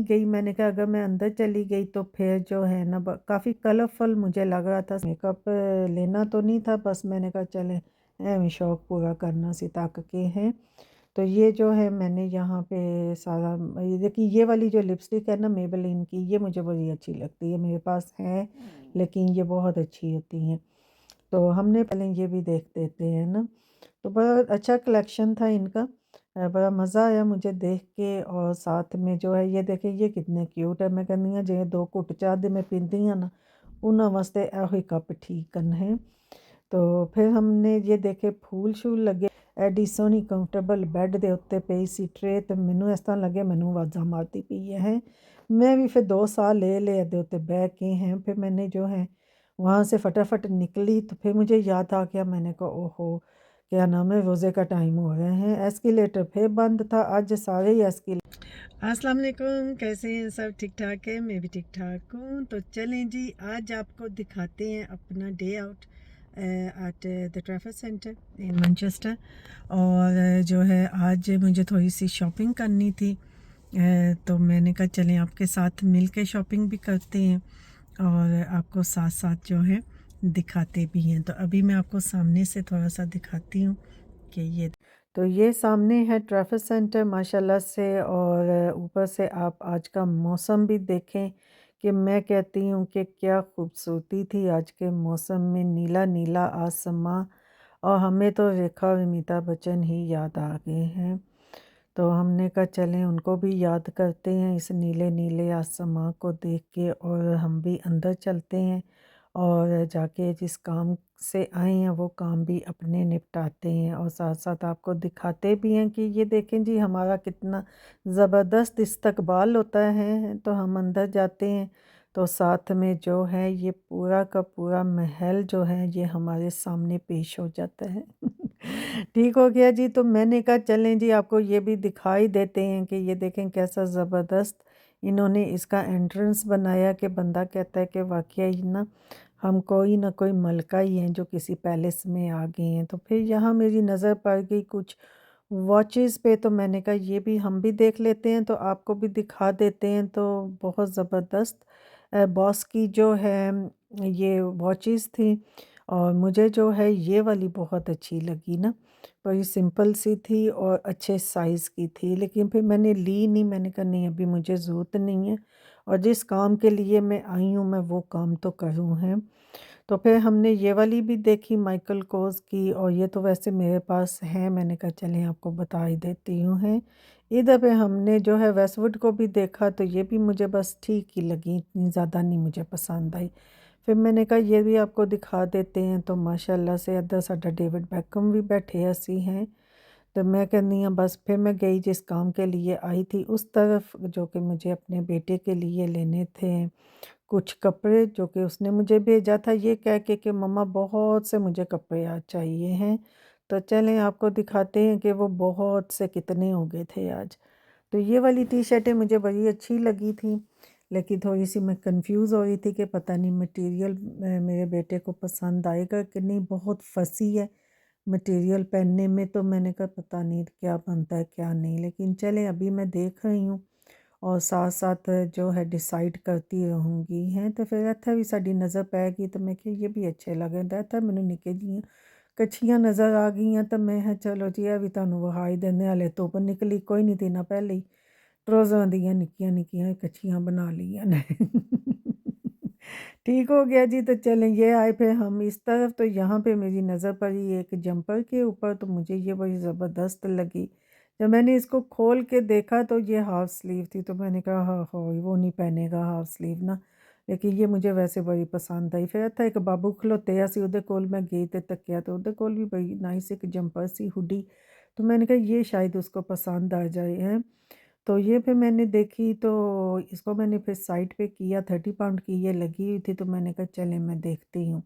गई, मैंने कहा अगर मैं अंदर चली गई तो फिर जो है ना काफ़ी कलरफुल मुझे लग रहा था। मेकअप लेना तो नहीं था, बस मैंने कहा चले एवें शौक पूरा करना सी तक के हैं। तो ये जो है मैंने यहाँ पे सारा ये देखिए, ये वाली जो लिपस्टिक है ना मेबेलिन की, ये मुझे बड़ी अच्छी लगती है, मेरे पास है लेकिन ये बहुत अच्छी होती हैं। तो हमने पहले ये भी देख देते हैं ना। तो बड़ा अच्छा कलेक्शन था इनका। बड़ा मज़ा आया मुझे देख के। और साथ में जो है ये देखें, ये कितने क्यूट है। मैं कहनी हाँ जे दो घुट चाह दे मैं पींदी हाँ ना, उन्होंने वास्ते एहो कप ठीक है। तो फिर हमने ये देखे फूल शूल लगे, एडी सोहनी कंफर्टेबल बैड दे उत्ते पई सी ट्रे, तो मैनू इस तरह लगे मैनू आवाज़ा मारती पई है। मैं भी फिर 2 साल ले दे उत्ते बह के हैं। फिर मैंने जो है वहाँ से फटाफट निकली, तो फिर मुझे याद आ गया, मैंने कहा ओहो क्या नाम है, रोज़े का टाइम हो गए हैं। एस्केलेटर फिर बंद था, आज सारे ही अस्सलाम वालेकुम, कैसे हैं सब? ठीक ठाक है, मैं भी ठीक ठाक हूँ। तो चलें जी, आज आपको दिखाते हैं अपना day out at the traffic centre in Manchester. और जो है आज मुझे थोड़ी सी शॉपिंग करनी थी। तो मैंने कहा चलें आपके साथ मिल के शॉपिंग भी करते हैं और आपको साथ साथ जो है दिखाते भी हैं। तो अभी मैं आपको सामने से थोड़ा सा दिखाती हूँ कि ये, तो ये सामने है ट्रैफिक सेंटर माशाल्लाह से। और ऊपर से आप आज का मौसम भी देखें कि मैं कहती हूँ कि क्या खूबसूरती थी आज के मौसम में, नीला नीला आसमां। और हमें तो रेखा और अमिताभ बच्चन ही याद आ गए हैं। तो हमने कहा चलें उनको भी याद करते हैं इस नीले नीले आसमां को देख के, और हम भी अंदर चलते हैं और जाके जिस काम से आए हैं वो काम भी अपने निपटाते हैं। और साथ साथ आपको दिखाते भी हैं कि ये देखें जी हमारा कितना ज़बरदस्त इस्तकबाल होता है। तो हम अंदर जाते हैं तो साथ में जो है ये पूरा का पूरा महल जो है ये हमारे सामने पेश हो जाता है। ठीक हो गया जी। तो मैंने कहा चलें जी आपको ये भी दिखाई देते हैं कि ये देखें कैसा ज़बरदस्त इन्होंने इसका एंट्रेंस बनाया कि बंदा कहता है कि वाकई ही ना हम कोई ना कोई मलका ही हैं जो किसी पैलेस में आ गए हैं। तो फिर यहाँ मेरी नज़र पड़ गई कुछ वॉचेस पे, तो मैंने कहा ये भी हम भी देख लेते हैं तो आपको भी दिखा देते हैं। तो बहुत ज़बरदस्त बॉस की जो है ये वॉचेस थी। और मुझे जो है ये वाली बहुत अच्छी लगी ना, बड़ी सिंपल सी थी और अच्छे साइज़ की थी, लेकिन फिर मैंने ली नहीं। मैंने कहा नहीं अभी मुझे ज़रूरत नहीं है, और जिस काम के लिए मैं आई हूँ मैं वो काम तो करूँ हैं। तो फिर हमने ये वाली भी देखी माइकल कोर्स की, और ये तो वैसे मेरे पास है, मैंने कहा चलें आपको बता ही देती हूँ हैं। इधर पे हमने जो है वेस्टवुड को भी देखा, तो ये भी मुझे बस ठीक ही लगी, इतनी ज़्यादा नहीं मुझे पसंद आई। फिर मैंने कहा ये भी आपको दिखा देते हैं। तो माशाल्लाह से अद्धा साडा डेविड बैकम भी बैठे ऐसी हैं। तो मैं कहनी हाँ बस फिर मैं गई जिस काम के लिए आई थी उस तरफ, जो कि मुझे अपने बेटे के लिए लेने थे कुछ कपड़े, जो कि उसने मुझे भेजा था ये कह के कि मम्मा बहुत से मुझे कपड़े आज चाहिए हैं। तो चलें आपको दिखाते हैं कि वो बहुत से कितने हो गए थे आज। तो ये वाली टी शर्टें मुझे बड़ी अच्छी लगी थी, लेकिन थोड़ी सी मैं कंफ्यूज हो रही थी कि पता नहीं मटेरियल मेरे बेटे को पसंद आएगा कि नहीं। बहुत फंसी है मटेरियल पहनने में, तो मैंने कहा पता नहीं क्या बनता है क्या नहीं, लेकिन चले अभी मैं देख रही हूँ और साथ साथ जो है डिसाइड करती रहूँगी हैं। तो फिर इत्थे भी साडी नज़र पैगी, तो मैं कि ये भी अच्छे लगे, तो इत्थे मैनू निक्के जिहियां कच्छियां नज़र आ गई। तो मैं है चलो जी ये भी तुहानू विखाई देने, हाले धुप्प निकली कोई नहीं, दिना पहले ही ट्रोज़रां दियां निक्कियां निक्कियां कच्छियां बना लियां ने। ठीक हो गया जी। तो चलें ये आए फिर हम इस तरफ, तो यहाँ पे मेरी नज़र पड़ी एक जंपर के ऊपर, तो मुझे ये बड़ी ज़बरदस्त लगी। जब मैंने इसको खोल के देखा तो ये हाफ़ स्लीव थी, तो मैंने कहा हाँ हाँ वो नहीं पहनेगा हाफ़ स्लीव ना, लेकिन ये मुझे वैसे बड़ी पसंद आई। फिर इत्थे एक बाबू खलोते सी उहदे कोल मैं गई तो तक्या, तो उहदे कोल भी बड़ी नाइस एक जंपर सी हुडी, तो मैंने कहा ये शायद उसको पसंद आ जाए हैं। तो ये फिर मैंने देखी, तो इसको मैंने फिर साइड पे किया, 30 पाउंड की ये लगी हुई थी, तो मैंने कहा चलें मैं देखती हूँ।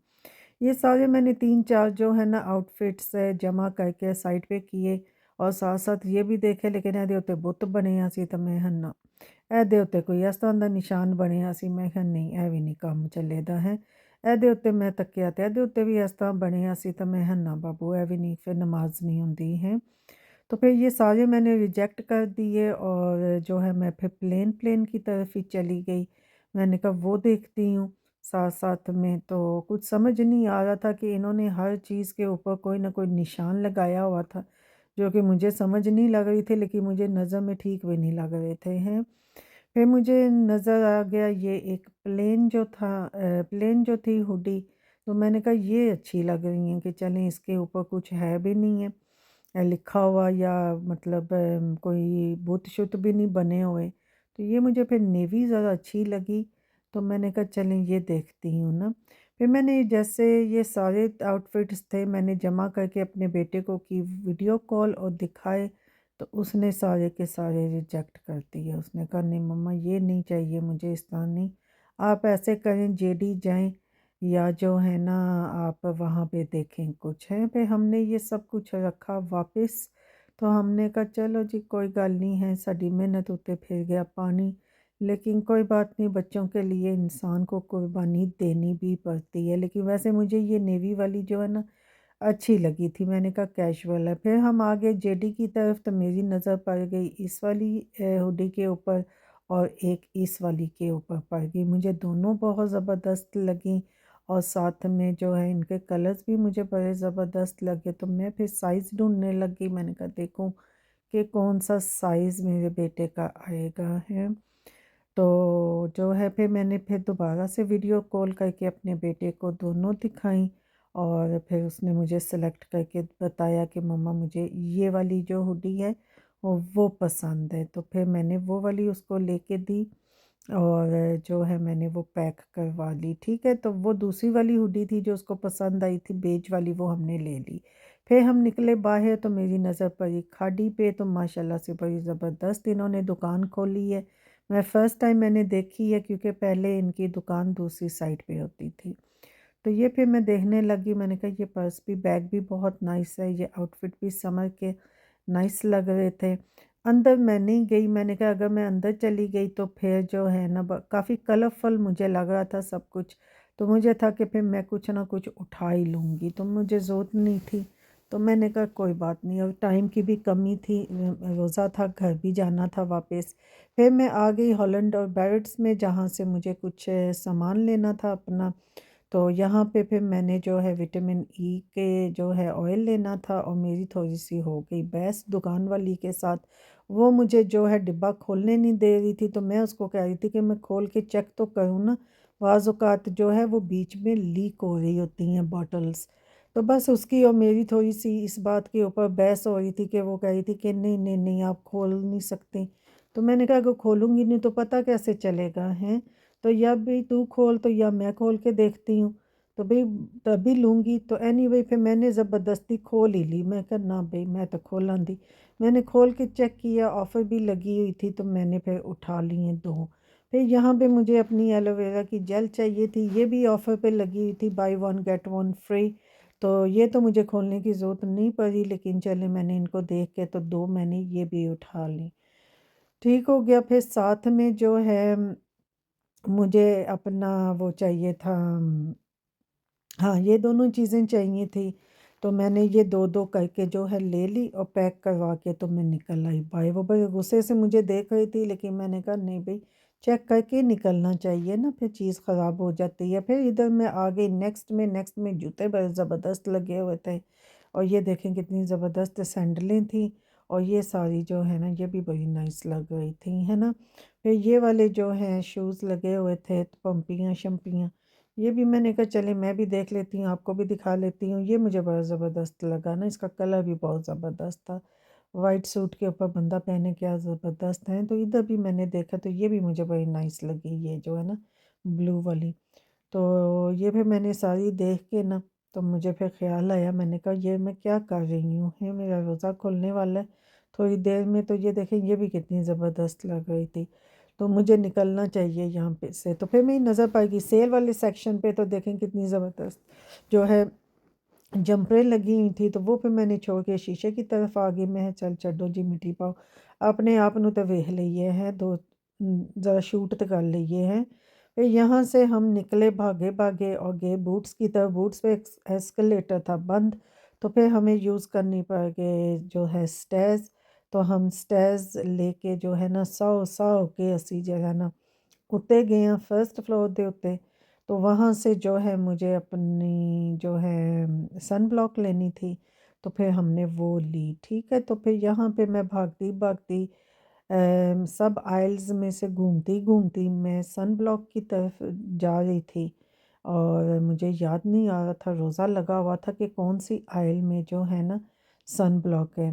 ये सारे मैंने 3-4 जो है ना आउटफिट्स जमा करके साइड पे किए, और साथ साथ ये भी देखे, लेकिन ਇਹਦੇ ਉੱਤੇ ਬੁੱਤ ਬਣਿਆ ਸੀ ਤਾਂ ਮੈਂ ਕਿਹਾ ਨਾ ਇਹਦੇ ਉੱਤੇ ਕੋਈ ਇਸ ਤਰ੍ਹਾਂ ਦਾ ਨਿਸ਼ਾਨ ਬਣਿਆ ਸੀ, ਮੈਂ ਕਿਹਾ ਨਹੀਂ ਇਹ ਵੀ ਨਹੀਂ ਕੰਮ ਚੱਲੇਦਾ ਹੈ। ਇਹਦੇ ਉੱਤੇ ਮੈਂ ਤੱਕਿਆ ਤੇ ਇਹਦੇ ਉੱਤੇ ਵੀ ਇਸ ਤਰ੍ਹਾਂ ਬਣਿਆ ਸੀ, ਤਾਂ ਮੈਂ ਕਿਹਾ ਨਾ ਬਾਬੂ ਇਹ ਵੀ ਨਹੀਂ, ਫਿਰ ਨਮਾਜ਼ ਨਹੀਂ ਹੁੰਦੀ ਹੈ। तो फिर ये सारे मैंने रिजेक्ट कर दिए और जो है मैं फिर प्लेन की तरफ ही चली गई। मैंने कहा वो देखती हूँ साथ-साथ में, तो कुछ समझ नहीं आ रहा था कि इन्होंने हर चीज़ के ऊपर कोई ना कोई निशान लगाया हुआ था, जो कि मुझे समझ नहीं लग रही थी, लेकिन मुझे नज़र में ठीक भी नहीं लग रहे थे, हैं। फिर मुझे नज़र आ गया ये एक प्लेन जो थी हुडी, तो मैंने कहा ये अच्छी लग रही हैं कि चलें इसके ऊपर कुछ है भी नहीं है लिखा हुआ, या मतलब कोई बुत-शुत भी नहीं बने हुए। तो ये मुझे फिर नेवी ज़्यादा अच्छी लगी, तो मैंने कहा चलें ये देखती हूँ ना। फिर मैंने जैसे ये सारे आउटफिट्स थे मैंने जमा करके अपने बेटे को की वीडियो कॉल और दिखाए, तो उसने सारे के सारे रिजेक्ट कर दिए। उसने कहा नहीं मम्मा ये नहीं चाहिए मुझे, इस तरह नहीं, आप ऐसे करें जेडी जाएँ या जो है ना आप वहाँ पे देखें कुछ है। फिर हमने ये सब कुछ रखा वापस, तो हमने कहा चलो जी कोई गल नहीं है, साड़ी मेहनत उत्ते फिर गया पानी। लेकिन कोई बात नहीं, बच्चों के लिए इंसान को कुर्बानी देनी भी पड़ती है। लेकिन वैसे मुझे ये नेवी वाली जो है ना अच्छी लगी थी, मैंने कहा कैजुअल है। फिर हम आगे जेडी की तरफ, तो मेरी नज़र पड़ गई इस वाली हुडी के ऊपर और एक इस वाली के ऊपर पड़ गई। मुझे दोनों बहुत ज़बरदस्त लगी और साथ में जो है इनके कलर्स भी मुझे बड़े ज़बरदस्त लगे, तो मैं फिर साइज़ ढूँढने लगी। मैंने कहा देखूँ कि कौन-सा साइज़ मेरे बेटे का आएगा, है। तो जो है फिर मैंने फिर दोबारा से वीडियो कॉल करके अपने बेटे को दोनों दिखाई और फिर उसने मुझे सेलेक्ट करके बताया कि मम्मा मुझे ये वाली जो हुडी है वो पसंद है। तो फिर मैंने वो वाली उसको लेके दी और जो है मैंने वो पैक करवा ली, ठीक है। तो वो दूसरी वाली हुडी थी जो उसको पसंद आई थी बेज वाली, वो हमने ले ली। फिर हम निकले बाहर, तो मेरी नज़र पड़ी खाड़ी पे, तो माशाल्लाह से बड़ी ज़बरदस्त इन्होंने दुकान खोली है। मैं फ़र्स्ट टाइम मैंने देखी है, क्योंकि पहले इनकी दुकान दूसरी साइड पे होती थी। तो ये फिर मैं देखने लगी, मैंने कहा ये पर्स भी बैग भी बहुत नाइस है, ये आउटफिट भी समर के नाइस लग रहे थे। अंदर मैं नहीं गई, मैंने कहा अगर मैं अंदर चली गई तो फिर जो है ना काफ़ी कलरफुल मुझे लग रहा था सब कुछ, तो मुझे था कि फिर मैं कुछ ना कुछ उठा ही लूँगी, तो मुझे ज़रूरत नहीं थी। तो मैंने कहा कोई बात नहीं, और टाइम की भी कमी थी, रोज़ा था, घर भी जाना था वापस। फिर मैं आ गई हॉलैंड और बैरट्स में, जहाँ से मुझे कुछ सामान लेना था अपना। तो यहाँ पे फिर मैंने जो है विटामिन ई के जो है ऑयल लेना था, और मेरी थोड़ी-सी हो गई बहस दुकान वाली के साथ। वो मुझे जो है डिब्बा खोलने नहीं दे रही थी, तो मैं उसको कह रही थी कि मैं खोल के चेक तो करूँ ना, बाज़ औक़ात जो है वो बीच में लीक हो रही होती हैं बॉटल्स। तो बस उसकी और मेरी थोड़ी-सी इस बात के ऊपर बहस हो रही थी कि वो कह रही थी कि नहीं, नहीं, नहीं आप खोल नहीं सकते। तो मैंने कहा अगर खोलूँगी नहीं तो पता कैसे चलेगा, हैं? तो या भई तू खोल, तो या मैं खोल के देखती हूँ। तो भई तभी लूँगी, तो एनीवे फिर मैंने ज़बरदस्ती खोल ही ली। मैं कहा ना भई मैं तो खोलांदी। मैंने खोल के चेक किया, ऑफ़र भी लगी हुई थी, तो मैंने फिर उठा लिए 2। फिर यहाँ पे मुझे अपनी एलोवेरा की जेल चाहिए थी, ये भी ऑफ़र पे लगी हुई थी, बाय 1 गेट 1 फ्री। तो ये तो मुझे खोलने की ज़रूरत नहीं पड़ी, लेकिन चलें मैंने इनको देख के तो 2 मैंने ये भी उठा ली। ठीक हो गया। फिर साथ में जो है मुझे अपना वो चाहिए था, हाँ, ये दोनों चीज़ें चाहिए थी, तो मैंने ये 2-2 करके जो है ले ली और पैक करवा के तो मैं निकल आई। भाई वो बड़े गुस्से से मुझे देख रही थी, लेकिन मैंने कहा नहीं भई चेक करके निकलना चाहिए ना, फिर चीज़ ख़राब हो जाती है। फिर इधर मैं आ गई नेक्स्ट में जूते बड़े ज़बरदस्त लगे हुए थे, और ये देखें कितनी ज़बरदस्त सैंडलें थी, और ये सारी जो है ना ये भी बड़ी नाइस लग रही थी, है ना। फिर ये वाले जो हैं शूज़ लगे हुए थे, पम्पियाँ-शम्पियाँ, ये भी मैंने कहा चलें मैं भी देख लेती हूँ, आपको भी दिखा लेती हूँ। ये मुझे बड़ा ज़बरदस्त लगा ना, इसका कलर भी बहुत ज़बरदस्त था। वाइट सूट के ऊपर बंदा पहने क्या ज़बरदस्त है। तो इधर भी मैंने देखा, तो ये भी मुझे बड़ी नाइस लगी, ये जो है ना ब्लू वाली। तो ये फिर मैंने सारी देख के ना, तो मुझे फिर ख़्याल आया, मैंने कहा ये मैं क्या कर रही हूँ, है मेरा रोज़ा खुलने वाला है थोड़ी देर में। तो ये देखें ये भी कितनी ज़बरदस्त लग रही थी, तो मुझे निकलना चाहिए यहाँ पे से। तो फिर मेरी नज़र पड़ गई सेल वाले सेक्शन पे, तो देखें कितनी ज़बरदस्त जो है जंपरें लगी हुई थी, तो वो फिर मैंने छोड़ के शीशे की तरफ आ गई। मैं चल छड्डो जी मिट्टी पाओ, अपने आप ਨੂੰ तो वेख लईए है, दो ज़रा शूट तो कर लईए हैं। फिर यहाँ से हम निकले भागे भागे और गए बूट्स की तरफ। बूट्स पे एस्केलेटर था बंद, तो फिर हमें यूज़ करनी पड़ गई जो है स्टेयर्स। तो हम स्टेयर्स लेके जो है ना सौ सौ के असी जगह ना उत्ते गए हैं फर्स्ट फ्लोर दे उत्ते। तो वहाँ से जो है मुझे अपनी जो है सन ब्लॉक लेनी थी। तो फिर हमने वो ली, ठीक है। तो फिर यहाँ पे मैं भागती भागती सब आइल्स में से घूमती घूमती मैं सन ब्लॉक की तरफ जा रही थी। और मुझे याद नहीं आ रहा था, रोज़ा लगा हुआ था कि कौन सी आइल में जो है ना सन ब्लॉक है।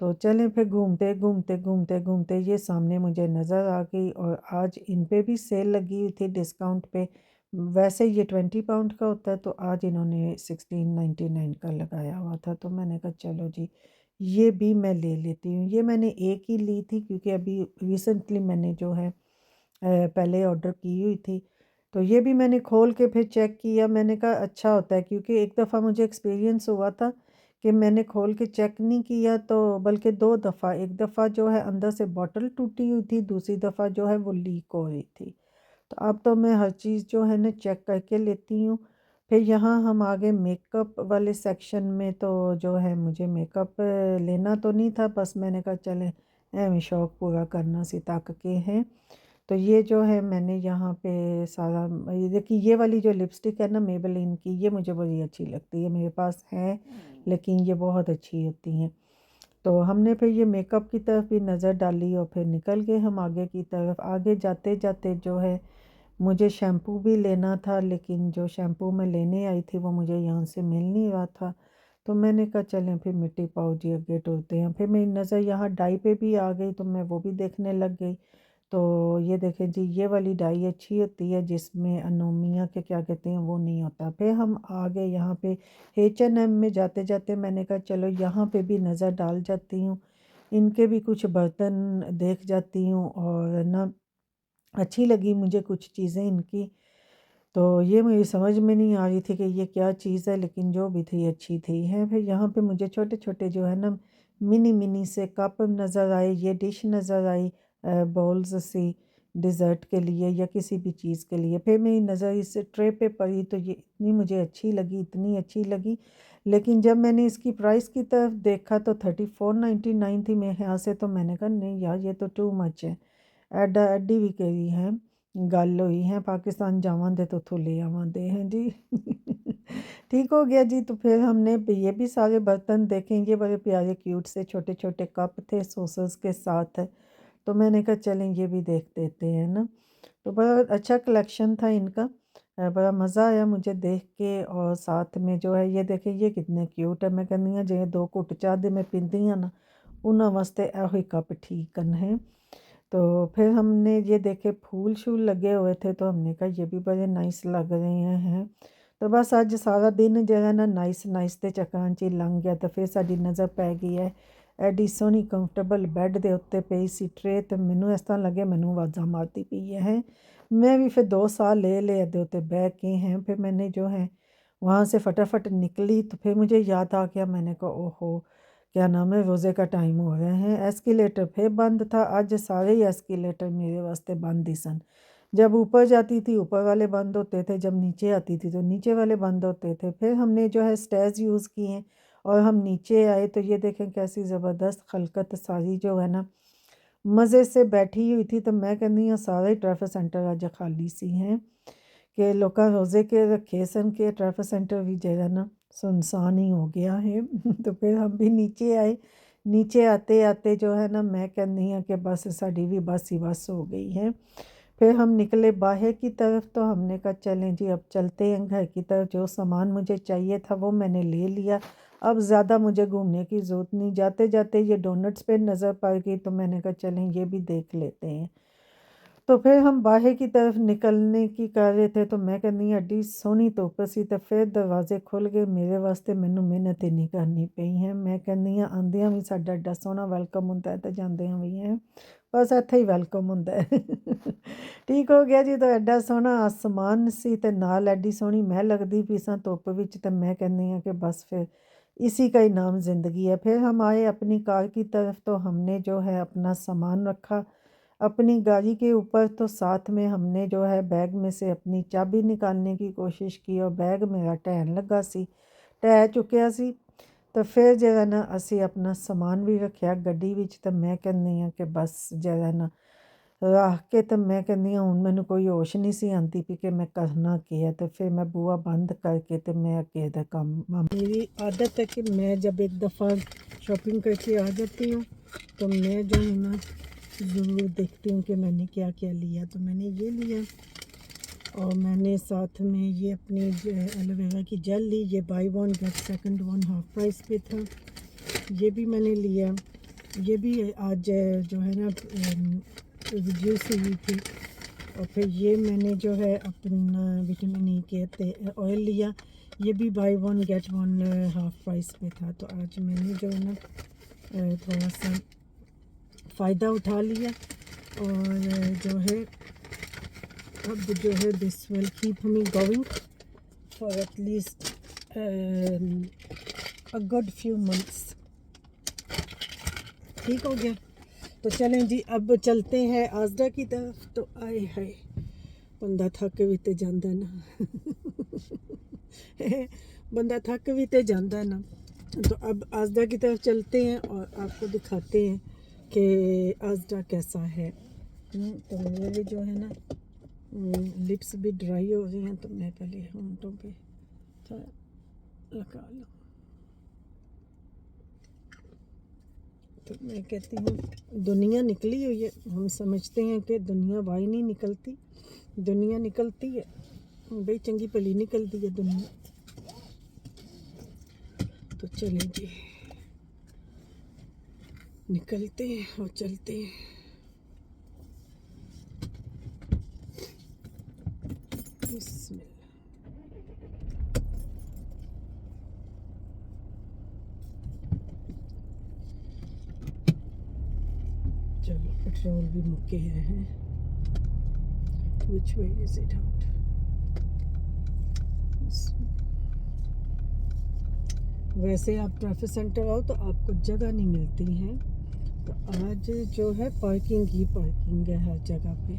तो चलें फिर घूमते घूमते घूमते घूमते ये सामने मुझे नज़र आ गई, और आज इन पे भी सेल लगी हुई थी डिस्काउंट पे। वैसे ये 20 पाउंड का होता है, तो आज इन्होंने 16.99 का लगाया हुआ था। तो मैंने कहा चलो जी ये भी मैं ले लेती हूँ। ये मैंने एक ही ली थी क्योंकि अभी रिसेंटली मैंने जो है पहले ऑर्डर की हुई थी। तो ये भी मैंने खोल के फिर चेक किया, मैंने कहा अच्छा होता है, क्योंकि एक दफ़ा मुझे एक्सपीरियंस हुआ था कि मैंने खोल के चेक नहीं किया, तो बल्कि 2 दफ़ा, एक दफ़ा जो है अंदर से बॉटल टूटी हुई थी, दूसरी दफ़ा जो है वो लीक हो रही थी। तो अब तो मैं हर चीज़ जो है ना चेक करके लेती हूँ। फिर यहाँ हम आ गए मेकअप वाले सेक्शन में। तो जो है मुझे मेकअप लेना तो नहीं था, बस मैंने कहा चलें एवें शौक़ पूरा करना सी तक के हैं। तो ये जो है मैंने यहाँ पे सारा, ये देखिए ये वाली जो लिपस्टिक है ना मेबेलिन की, ये मुझे बड़ी अच्छी लगती है, मेरे पास है लेकिन ये बहुत अच्छी होती हैं। तो हमने फिर ये मेकअप की तरफ भी नज़र डाली और फिर निकल गए हम आगे की तरफ। आगे जाते जाते जो है मुझे शैम्पू भी लेना था, लेकिन जो शैम्पू मैं लेने आई थी वो मुझे यहाँ से मिल नहीं रहा था। तो मैंने कहा चलें फिर मिट्टी पाओ जी आगे टुरते हैं। फिर मेरी नज़र यहाँ डाई पे भी आ गई, तो मैं वो भी देखने लग गई। तो ये देखें जी ये वाली डाई अच्छी होती है जिसमें अनोमिया के क्या कहते हैं वो नहीं होता। फिर हम आ गए यहाँ पे H&M में। जाते जाते मैंने कहा चलो यहाँ पे भी नज़र डाल जाती हूँ, इनके भी कुछ बर्तन देख जाती हूँ, और ना अच्छी लगी मुझे कुछ चीज़ें इनकी। तो ये मुझे समझ में नहीं आ रही थी कि ये क्या चीज़ है, लेकिन जो भी थी अच्छी थी है। फिर यहाँ पे मुझे छोटे छोटे जो है ना मिनी मिनी से कप नज़र आए, ये डिश नज़र आई बाउल्स सी डिज़र्ट के लिए या किसी भी चीज़ के लिए। फिर मेरी नज़र इस ट्रे पे पड़ी, तो ये इतनी मुझे अच्छी लगी, इतनी अच्छी लगी। लेकिन जब मैंने इसकी प्राइस की तरफ देखा तो 34.99 थी मेरे यहाँ से। तो मैंने कहा नहीं यार ये तो टू मच है, ਐਡਾ ਐਡੀ भी कही है गल हुई है पाकिस्तान जावांदे तो उथों ले आवांदे हैं जी। ठीक हो गया जी। तो फिर हमने ये भी सारे बर्तन देखे, ये बड़े प्यारे क्यूट से छोटे छोटे कप थे सॉसर्स के साथ। तो मैंने कहा चलें ये भी देख देते हैं ना। तो बड़ा अच्छा कलेक्शन था इनका। बड़ा मज़ा आया मुझे देख के। और साथ में जो है ये देखें ये कितने क्यूट है, मैं कहनी हाँ जे 2 घुट चाह दे मैं पींदी हाँ ना उन्होंने वास्ते एहो कप ठीक है। तो फिर हमने ये देखे फूल शूल लगे हुए थे, तो हमने कहा ये भी बड़े नाइस लग रहे हैं। तो बस आज सारा दिन जो है ना नाइस नाइस के चक्करां च ही लंघ गया। तो फिर साडी नज़र पै गई है एडी सोहनी कंफर्टेबल बैड के उत्ते पई सी ट्रे। तो मैनू इस तरह लगे मैनू आवाज़ां मारती पई है। मैं भी फिर 2 साल ले दे उत्ते बह के हैं। फिर मैंने जो है वहाँ से फटाफट निकली। तो फिर मुझे याद आ गया, मैंने कहा ओहो क्या नाम है रोज़े का टाइम हो रहे हैं। एस्केलेटर फिर बंद था, आज सारे ही एस्केलेटर मेरे वास्ते बंद ही सन। जब ऊपर जाती थी ऊपर वाले बंद होते थे, जब नीचे आती थी तो नीचे वाले बंद होते थे। फिर हमने जो है स्टेयर्स यूज़ किए हैं और हम नीचे आए। तो ये देखें कैसी ज़बरदस्त खलकत सारी जो है ना मज़े से बैठी हुई थी। तो मैं कहनी हाँ सारा ही ट्रैफिक सेंटर अज खाली सी हैं कि लोग रोज़े के रखे सन के ट्रैफिक सेंटर भी जो है ना सुनसान ही हो गया है। तो फिर हम भी नीचे आए। नीचे आते आते जो है ना मैं कहनी हाँ कि बस साड़ी भी बस ही बस हो गई है। फिर हम निकले बाहर की तरफ। तो हमने कहा चलें जी अब चलते हैं घर की तरफ। जो सामान मुझे चाहिए था वो मैंने ले लिया, अब ज़्यादा मुझे घूमने की ज़रूरत नहीं। जाते जाते ये डोनट्स पे नज़र पड़ गई, तो मैंने कहा चलें ये भी देख लेते हैं। तो फिर हम बाहर की तरफ निकलने की कर रहे थे, तो मैं कहनी एडी सोहनी धुप सी। तो फिर दरवाजे खुल गए मेरे वास्ते, मैनू मेहनत ही नहीं करनी पई है। मैं कहनी आंदियां भी साडा एडा सोहना वैलकम होंदा है ते जांदियां भी है बस इत्थे ही वैलकम होंदा है। ठीक हो गया जी। तो एडा सोहना आसमान सी ते नाल एडी सोहनी मैं लगदी पई सां धुप विच। ते मैं कहनी कि बस फिर इसी का ही नाम ज़िंदगी है। फिर हम आए अपनी कार की तरफ। तो हमने जो है अपना सामान रखा अपनी गाड़ी के ऊपर। तो साथ में हमने जो है बैग में से अपनी चाबी निकालने की कोशिश की और बैग मेरा ढहन लगा सी ढह चुकिया सी। तो फिर ਜਿਹੜਾ ਨਾ ਅਸੀਂ ਆਪਣਾ ਸਮਾਨ ਵੀ ਰੱਖਿਆ ਗੱਡੀ ਵਿੱਚ ਤੇ ਮੈਂ ਕਹਿੰਦੀ ਹਾਂ ਕਿ ਬਸ ਜਿਹੜਾ ਨਾ ਰੱਖ ਕੇ ਤੇ ਮੈਂ ਕਹਿੰਦੀ ਹਾਂ ਹੁਣ ਮੈਨੂੰ ਕੋਈ ਹੋਸ਼ ਨਹੀਂ ਸੀ ਆਉਂਦੀ ਵੀ ਕਿ ਮੈਂ ਕਰਨਾ ਕੀ ਹੈ। तो फिर मैं बुआ बंद करके तो मैं अगे का काम मेरी आदत है कि मैं जब एक दफ़ा शॉपिंग करके आ जाती हूँ तो मैं जो है ना ज़रूर देखती हूँ कि मैंने क्या क्या लिया। तो मैंने ये लिया और मैंने साथ में ये अपनी एलोवेरा की जेल ली। ये by one get second one half price पे था, ये भी मैंने लिया। ये भी आज जो है ना रिड्यूस हुई थी। और फिर ये मैंने जो है अपना विटामिन ई के ऑयल लिया, ये भी by one get one half price पे था। तो आज मैंने जो है ना थोड़ा सा फ़ायदा उठा लिया और जो है अब जो है दिस विल कीप हमी going for at least a good few months. ठीक हो गया। तो चलें जी अब चलते हैं आजरा की तरफ। तो आए हाय बंदा थक भी तो जाता ना बंदा थक भी तो जाता ना। तो अब आजरा की तरफ चलते हैं और आपको दिखाते हैं कि आजरा कैसा है। तो मेरे जो है ना लिप्स भी ड्राई हो रही हैं तो मैं पहले होंठों पे थोड़ा लगा लूँ। तो मैं कहती हूँ दुनिया निकली हुई है। हम समझते हैं कि दुनिया बाहर नहीं निकलती, दुनिया निकलती है भाई, चंगी भली निकलती है दुनिया। तो चलें जी निकलते हैं और चलते हैं। चलो पेट्रोल भी मुक्के हैं। Which way is it out? वैसे आप ट्रैफिक सेंटर आओ तो आपको जगह नहीं मिलती है। तो आज जो है पार्किंग ही पार्किंग है हर जगह पे।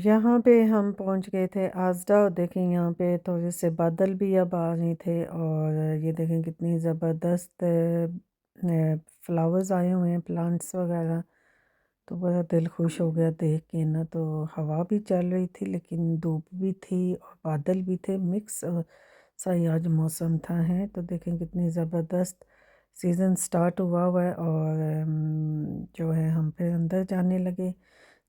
यहाँ पे हम पहुँच गए थे आजरा और देखें यहाँ पे थोड़े से बादल भी अब आ रहे थे और ये देखें कितनी ज़बरदस्त फ्लावर्स आए हुए हैं, प्लांट्स वगैरह। तो बड़ा दिल खुश हो गया देख के ना। तो हवा भी चल रही थी लेकिन धूप भी थी और बादल भी थे, मिक्स सा ही आज मौसम था है। तो देखें कितनी ज़बरदस्त सीज़न स्टार्ट हुआ हुआ है। और जो है हम फिर अंदर जाने लगे।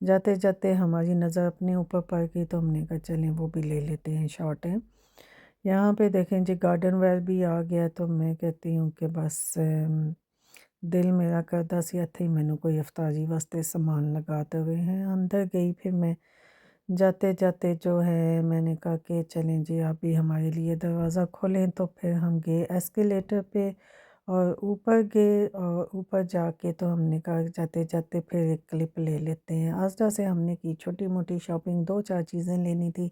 जाते जाते हमारी नज़र अपने ऊपर पड़ गई तो हमने कहा चलें वो भी ले लेते हैं, शॉर्ट है। यहाँ पे देखें जी गार्डन वेयर भी आ गया। तो मैं कहती हूँ कि बस दिल मेरा करदा सी इत्थे ही मैनू कोई अफ्तारी वास्ते सामान लगाते हुए हैं। अंदर गई फिर मैं जाते जाते जो है मैंने कहा कि चलें जी आप भी हमारे लिए दरवाज़ा खोलें। तो फिर हम गए एस्केलेटर पे और ऊपर गए और ऊपर जाके तो हमने कहा जाते जाते फिर एक क्लिप ले लेते हैं। आस्था से हमने की छोटी मोटी शॉपिंग, 2-4 चीज़ें लेनी थी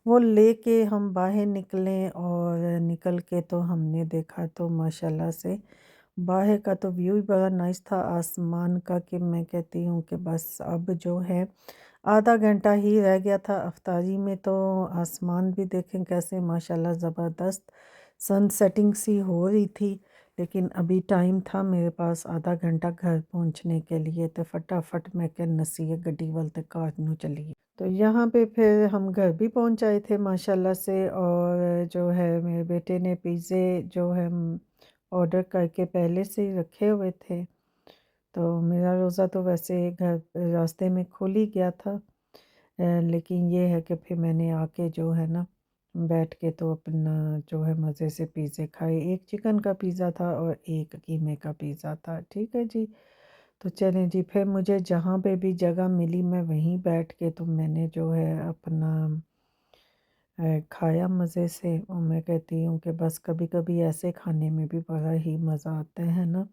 वो लेके हम बाहर निकले। और निकल के तो हमने देखा तो माशाल्लाह से बाहर का तो व्यू ही बड़ा नाइस था आसमान का कि मैं कहती हूँ कि बस अब जो है आधा घंटा ही रह गया था अफ्तारी में। तो आसमान भी देखें कैसे माशाल्लाह ज़बरदस्त सन सेटिंग सी हो रही थी। लेकिन अभी टाइम था मेरे पास आधा घंटा घर पहुंचने के लिए। तो फटाफट मैं क्या नसीए गड्डी वाल ते कार नू चली। तो यहाँ पे फिर हम घर भी पहुंच आए थे माशाल्लाह से। और जो है मेरे बेटे ने पिज़्ज़े जो है ऑर्डर करके पहले से ही रखे हुए थे। तो मेरा रोज़ा तो वैसे घर रास्ते में खुल ही गया था। लेकिन ये है कि फिर मैंने आके जो है ना बैठ के तो अपना जो है मज़े से पिज़्ज़े खाए। एक चिकन का पिज़्ज़ा था और एक कीमे का पिज़्ज़ा था, ठीक है जी। तो चलें जी, फिर मुझे जहाँ पे भी जगह मिली मैं वहीं बैठ के तो मैंने जो है अपना खाया मज़े से। और मैं कहती हूँ कि बस कभी-कभी ऐसे खाने में भी बड़ा ही मज़ा आता है ना।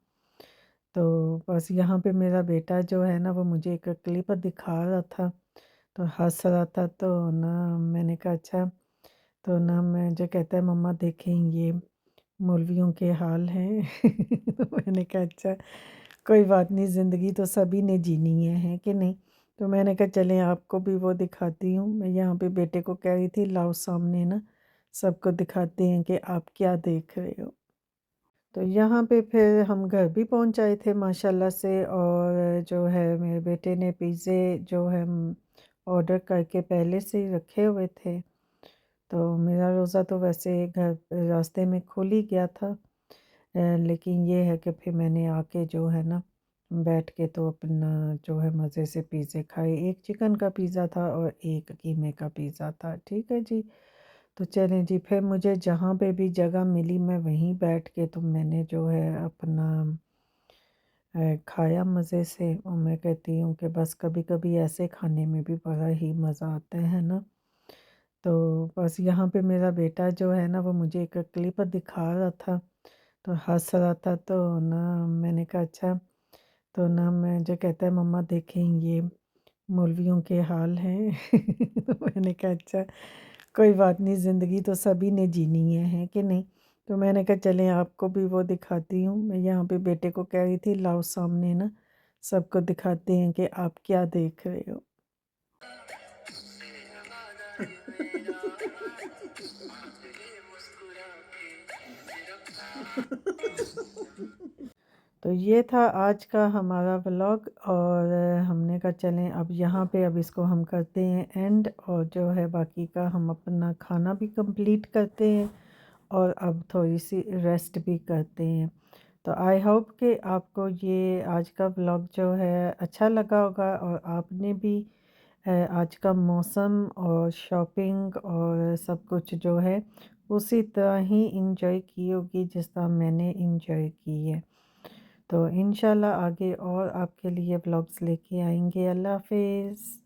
तो बस यहाँ पे मेरा बेटा जो है ना वो मुझे एक क्लिप दिखा रहा था, तो हँस रहा था, तो ना मैंने कहा अच्छा। तो ना मुझे कहता है मम्मा देखें ये मौलवियों के हाल हैं। तो मैंने कहा अच्छा, कोई बात नहीं, ज़िंदगी तो सभी ने जीनी है कि नहीं? तो मैंने कहा चलें आपको भी वो दिखाती हूँ। मैं यहाँ पे बेटे को कह रही थी लाओ सामने ना सबको दिखाते हैं कि आप क्या देख रहे हो। तो यहाँ पे फिर हम घर भी पहुँच आए थे माशाल्लाह से। और जो है मेरे बेटे ने पिज़्ज़े जो है ऑर्डर करके पहले से ही रखे हुए थे। तो मेरा रोज़ा तो वैसे घर रास्ते में खुल ही गया था। लेकिन ये है कि फिर मैंने आके जो है ना बैठ के तो अपना जो है मज़े से पिज़्ज़े खाए। एक चिकन का पिज़्ज़ा था और एक कीमे का पिज़्ज़ा था, ठीक है जी। तो चलें जी, फिर मुझे जहाँ पे भी जगह मिली मैं वहीं बैठ के तो मैंने जो है अपना खाया मज़े से। और मैं कहती हूँ कि बस कभी-कभी ऐसे खाने में भी बड़ा ही मज़ा आता है ना। तो बस यहाँ पे मेरा बेटा जो है ना वो मुझे एक क्लिप दिखा रहा था, तो हँस रहा था, तो ना मैंने कहा अच्छा। तो ना मुझे कहता है मम्मा देखें ये मौलवियों के हाल हैं। तो मैंने कहा अच्छा, कोई बात नहीं, ज़िंदगी तो सभी ने जीनी है कि नहीं? तो मैंने कहा चलें आपको भी वो दिखाती हूँ। मैं यहाँ पे बेटे को कह रही थी लाओ सामने ना सबको दिखाते हैं कि आप क्या देख रहे हो। तो ये था आज का हमारा व्लॉग। और हमने कहा चलें अब यहाँ पे अब इसको हम करते हैं एंड, और जो है बाकी का हम अपना खाना भी कंप्लीट करते हैं और अब थोड़ी सी रेस्ट भी करते हैं। तो आई होप कि आपको ये आज का व्लॉग जो है अच्छा लगा होगा और आपने भी आज का मौसम और शॉपिंग और सब कुछ जो है उसी तरह ही इंजॉय की होगी जिस तरह मैंने इंजॉय की है। तो इंशाल्लाह आगे और आपके लिए व्लॉग्स लेके आएंगे। अल्लाह हाफिज़।